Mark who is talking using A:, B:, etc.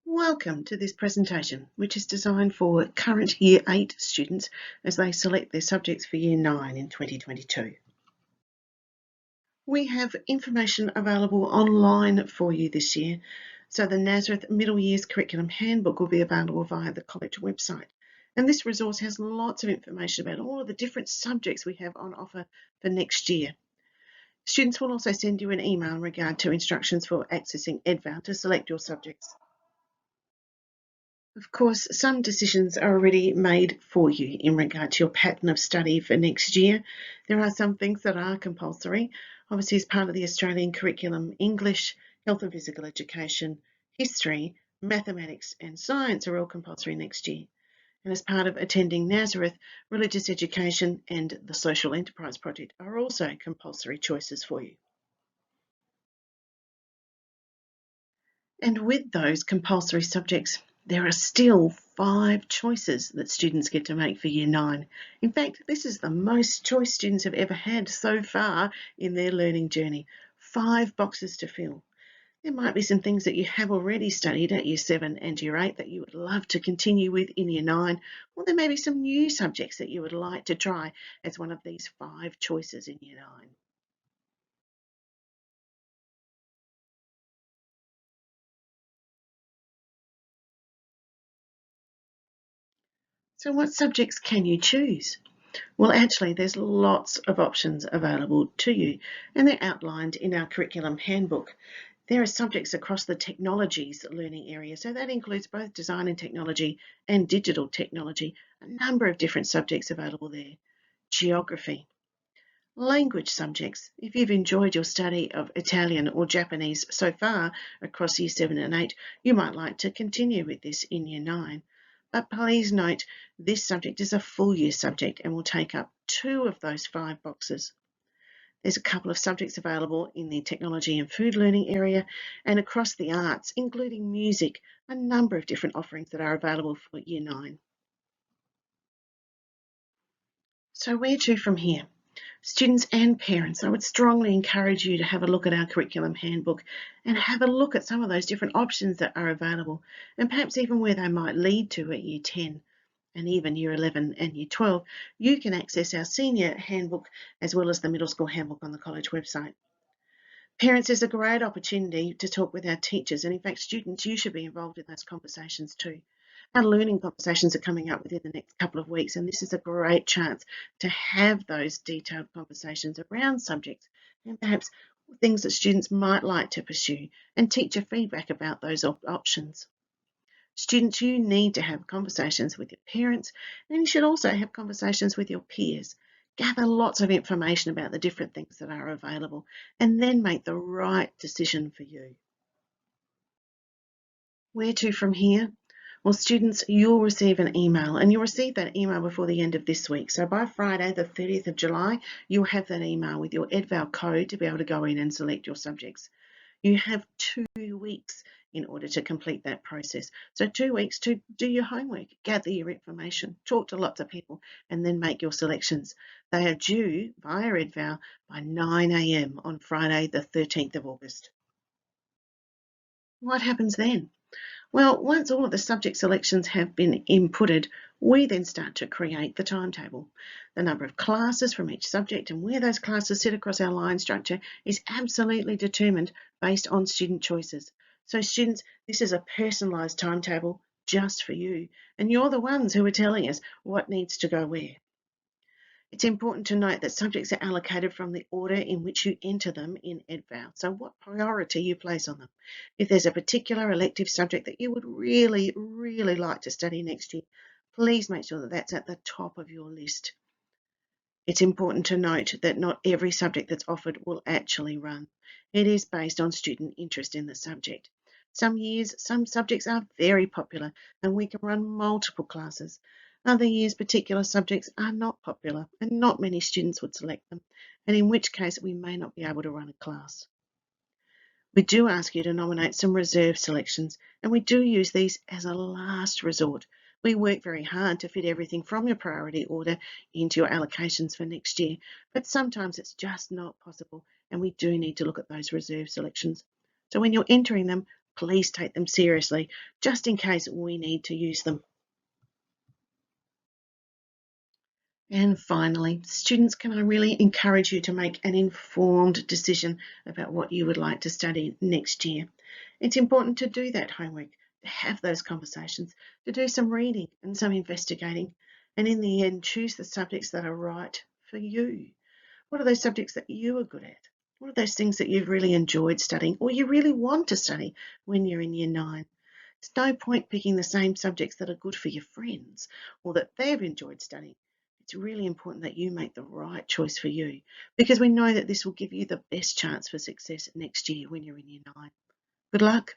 A: Welcome to this presentation, which is designed for current Year 8 students as they select their subjects for Year 9 in 2022. We have information available online for you this year, so the Nazareth Middle Years Curriculum Handbook will be available via the college website. And this resource has lots of information about all of the different subjects we have on offer for next year. Students will also send you an email in regard to instructions for accessing EdVal to select your subjects. Of course, some decisions are already made for you in regard to your pattern of study for next year. There are some things that are compulsory. Obviously, as part of the Australian curriculum, English, health and physical education, history, mathematics and science are all compulsory next year. And as part of attending Nazareth, religious education and the social enterprise project are also compulsory choices for you. And with those compulsory subjects, there are still 5 choices that students get to make for Year 9. In fact, this is the most choice students have ever had so far in their learning journey. 5 boxes to fill. There might be some things that you have already studied at Year 7 and Year 8 that you would love to continue with in Year 9, or there may be some new subjects that you would like to try as one of these 5 choices in Year 9. So what subjects can you choose? Well, actually, there's lots of options available to you, and they're outlined in our curriculum handbook. There are subjects across the technologies learning area, so that includes both design and technology and digital technology, a number of different subjects available there. Geography. Language subjects. If you've enjoyed your study of Italian or Japanese so far across Year 7 and 8, you might like to continue with this in Year 9. But please note, this subject is a full year subject and will take up 2 of those 5 boxes. There's a couple of subjects available in the technology and food learning area and across the arts, including music, a number of different offerings that are available for Year 9. So where to from here? Students and parents, I would strongly encourage you to have a look at our curriculum handbook and have a look at some of those different options that are available and perhaps even where they might lead to at Year 10 and even Year 11 and Year 12. You can access our senior handbook as well as the middle school handbook on the college website. Parents, is a great opportunity to talk with our teachers, and in fact students, you should be involved in those conversations too. Our learning conversations are coming up within the next couple of weeks, and this is a great chance to have those detailed conversations around subjects and perhaps things that students might like to pursue, and teacher feedback about those options. Students, you need to have conversations with your parents, and you should also have conversations with your peers. Gather lots of information about the different things that are available and then make the right decision for you. Where to from here? Well, students, you'll receive an email, and you'll receive that email before the end of this week. So by Friday, the 30th of July, you'll have that email with your EdVal code to be able to go in and select your subjects. You have 2 weeks in order to complete that process. So 2 weeks to do your homework, gather your information, talk to lots of people, and then make your selections. They are due via EdVal by 9 a.m. on Friday, the 13th of August. What happens then? Well, once all of the subject selections have been inputted, we then start to create the timetable. The number of classes from each subject and where those classes sit across our line structure is absolutely determined based on student choices. So students, this is a personalised timetable just for you, and you're the ones who are telling us what needs to go where. It's important to note that subjects are allocated from the order in which you enter them in EdVal, so what priority you place on them. If there's a particular elective subject that you would really like to study next year, please make sure that that's at the top of your list. It's important to note that not every subject that's offered will actually run. It is based on student interest in the subject. Some years, some subjects are very popular and we can run multiple classes. Other years, particular subjects are not popular and not many students would select them, and in which case we may not be able to run a class. We do ask you to nominate some reserve selections, and we do use these as a last resort. We work very hard to fit everything from your priority order into your allocations for next year, but sometimes it's just not possible, and we do need to look at those reserve selections. So when you're entering them, please take them seriously, just in case we need to use them. And finally, students, can I really encourage you to make an informed decision about what you would like to study next year? It's important to do that homework, to have those conversations, to do some reading and some investigating, and in the end, choose the subjects that are right for you. What are those subjects that you are good at? What are those things that you've really enjoyed studying or you really want to study when you're in year 9? It's no point picking the same subjects that are good for your friends or that they've enjoyed studying. It's really important that you make the right choice for you, because we know that this will give you the best chance for success next year when you're in year 9. Good luck.